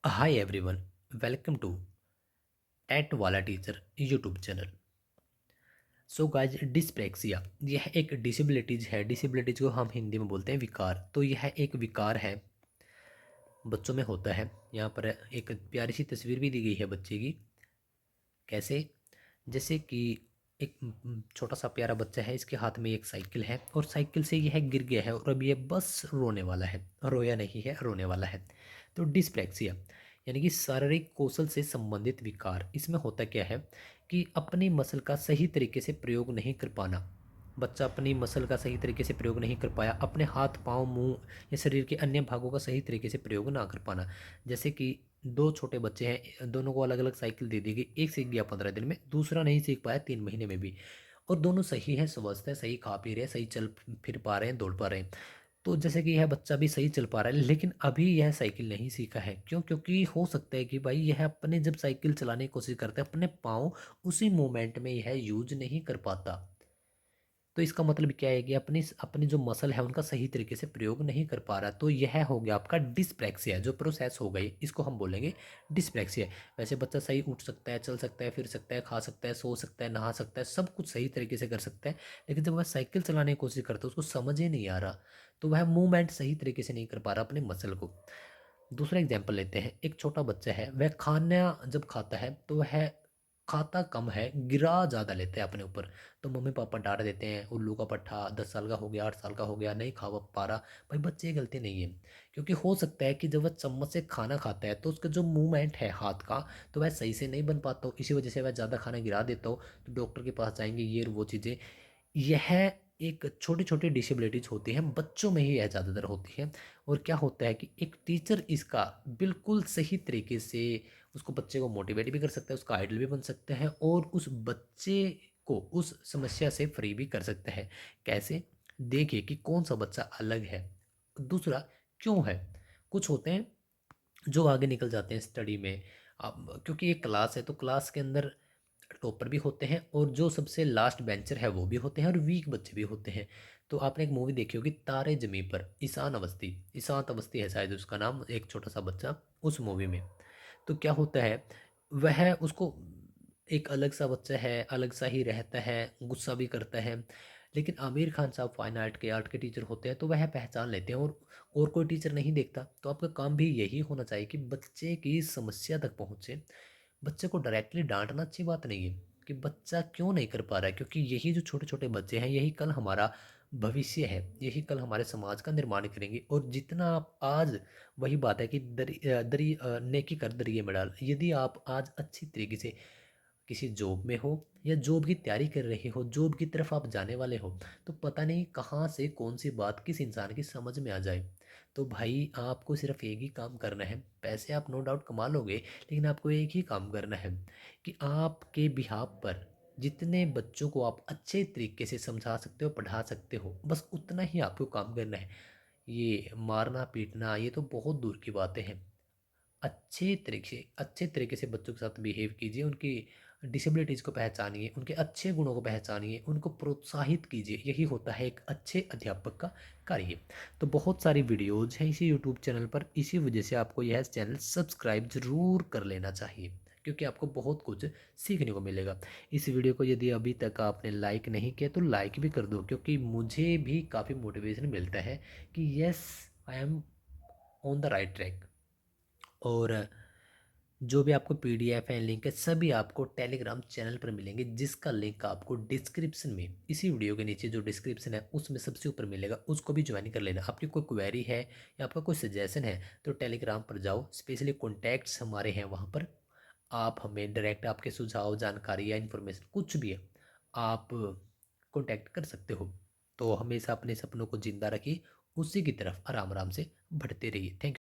Hi everyone, welcome to TET वाला teacher YouTube channel. So guys, dyspraxia यह एक disabilities है। डिसेबिलिटीज को हम हिंदी में बोलते हैं विकार। तो यह एक विकार है, बच्चों में होता है। यहाँ पर एक प्यारी सी तस्वीर भी दी गई है बच्चे की। कैसे? जैसे कि एक छोटा सा प्यारा बच्चा है, इसके हाथ में एक साइकिल है और साइकिल से यह गिर गया है और अब ये बस रोने वाला है। रोया नहीं है, रोने वाला है। तो डिस्प्लेक्सिया यानी कि शारीरिक कौशल से संबंधित विकार। इसमें होता क्या है कि अपनी मसल का सही तरीके से प्रयोग नहीं कर पाना। बच्चा अपनी मसल का सही तरीके से प्रयोग नहीं कर पाया, अपने हाथ पाँव मुंह या शरीर के अन्य भागों का सही तरीके से प्रयोग ना कर पाना। जैसे कि दो छोटे बच्चे हैं, दोनों को अलग अलग साइकिल दे दी गई। एक सीख गया 15 दिन में, दूसरा नहीं सीख पाया 3 महीने में भी। और दोनों सही हैं, स्वस्थ हैं, सही खा पी रहे हैं, सही चल फिर पा रहे हैं, दौड़ पा रहे हैं। तो जैसे कि यह बच्चा भी सही चल पा रहा है, लेकिन अभी यह साइकिल नहीं सीखा है। क्यों? क्योंकि हो सकता है कि भाई यह अपने जब साइकिल चलाने की कोशिश करता है, अपने पाँव उसी मोमेंट में यह यूज नहीं कर पाता। तो इसका मतलब क्या है कि अपनी अपनी जो मसल है उनका सही तरीके से प्रयोग नहीं कर पा रहा। तो यह हो गया आपका डिस्प्रेक्सिया। जो प्रोसेस हो गई इसको हम बोलेंगे डिस्प्रेक्सिया। वैसे बच्चा सही उठ सकता है, चल सकता है, फिर सकता है, खा सकता है, सो सकता है, नहा सकता है, सब कुछ सही तरीके से कर सकता है। लेकिन जब वह साइकिल चलाने की कोशिश करता है उसको समझ ही नहीं आ रहा, तो वह मूवमेंट सही तरीके से नहीं कर पा रहा अपने मसल को। दूसरा एग्जाम्पल लेते हैं। एक छोटा बच्चा है, वह खाना जब खाता है तो वह खाता कम है, गिरा ज़्यादा लेते हैं अपने ऊपर। तो मम्मी पापा डांट देते हैं, उल्लू का पट्टा, 10 साल का हो गया, 8 साल का हो गया, नहीं खा पा रहा। भाई बच्चे की गलती नहीं है, क्योंकि हो सकता है कि जब वह चम्मच से खाना खाता है तो उसका जो मूवमेंट है हाथ का, तो वह सही से नहीं बन पाता हो। इसी वजह से वह ज़्यादा खाना गिरा देता हो। तो डॉक्टर के पास जाएंगे, ये और वो चीज़ें। यह एक छोटी छोटी डिसेबिलिटीज होती हैं, बच्चों में ही यह ज़्यादातर होती है। और क्या होता है कि एक टीचर इसका बिल्कुल सही तरीके से उसको, बच्चे को मोटिवेट भी कर सकता है, उसका आइडल भी बन सकता है और उस बच्चे को उस समस्या से फ्री भी कर सकता है। कैसे? देखिए कि कौन सा बच्चा अलग है, दूसरा क्यों है। कुछ होते हैं जो आगे निकल जाते हैं स्टडी में। अब क्योंकि एक क्लास है तो क्लास के अंदर टॉपर भी होते हैं और जो सबसे लास्ट बेंचर है वो भी होते हैं और वीक बच्चे भी होते हैं। तो आपने एक मूवी देखी होगी तारे जमी पर, ईशान अवस्थी है शायद उसका नाम, एक छोटा सा बच्चा उस मूवी में। तो क्या होता है, वह उसको एक अलग सा बच्चा है, अलग सा ही रहता है, गुस्सा भी करता है। लेकिन आमिर खान साहब फाइन आर्ट के टीचर होते हैं तो वह पहचान लेते हैं और कोई टीचर नहीं देखता। तो आपका काम भी यही होना चाहिए कि बच्चे की समस्या तक पहुँचे। बच्चे को डायरेक्टली डांटना अच्छी बात नहीं है कि बच्चा क्यों नहीं कर पा रहा है, क्योंकि यही जो छोटे छोटे बच्चे हैं यही कल हमारा भविष्य है, यही कल हमारे समाज का निर्माण करेंगे। और जितना आप आज, वही बात है कि नेकी कर दरिए में डाल। यदि आप आज अच्छी तरीके से किसी जॉब में हो या जॉब की तैयारी कर रहे हो, जॉब की तरफ आप जाने वाले हो, तो पता नहीं कहाँ से कौन सी बात किस इंसान की समझ में आ जाए। तो भाई आपको सिर्फ एक ही काम करना है। पैसे आप नो डाउट कमा लोगे, लेकिन आपको एक ही काम करना है कि आपके बिहाफ पर जितने बच्चों को आप अच्छे तरीके से समझा सकते हो, पढ़ा सकते हो, बस उतना ही आपको काम करना है। ये मारना पीटना ये तो बहुत दूर की बातें हैं। अच्छे तरीके से बच्चों के साथ बिहेव कीजिए, उनकी डिसेबिलिटीज़ को पहचानिए, उनके अच्छे गुणों को पहचानिए, उनको प्रोत्साहित कीजिए। यही होता है एक अच्छे अध्यापक का कार्य। तो बहुत सारी वीडियोज़ हैं इसी यूट्यूब चैनल पर, इसी वजह से आपको यह चैनल सब्सक्राइब ज़रूर कर लेना चाहिए, क्योंकि आपको बहुत कुछ सीखने को मिलेगा। इस वीडियो को यदि अभी तक आपने लाइक नहीं किया तो लाइक भी कर दो, क्योंकि मुझे भी काफ़ी मोटिवेशन मिलता है कि yes, I am on the right track. और जो भी आपको पीडीएफ है, लिंक है, सभी आपको टेलीग्राम चैनल पर मिलेंगे, जिसका लिंक आपको डिस्क्रिप्शन में, इसी वीडियो के नीचे जो डिस्क्रिप्शन है उसमें सबसे ऊपर मिलेगा, उसको भी ज्वाइन कर लेना। आपकी कोई क्वेरी है या आपका कोई सजेशन है तो टेलीग्राम पर जाओ, स्पेशली कॉन्टैक्ट्स हमारे हैं वहाँ पर। आप हमें डायरेक्ट आपके सुझाव, जानकारी या इन्फॉर्मेशन कुछ भी है, आप कॉन्टैक्ट कर सकते हो। तो हमेशा अपने सपनों को जिंदा रखिए, उसी की तरफ आराम आराम से बढ़ते रहिए। Thank you.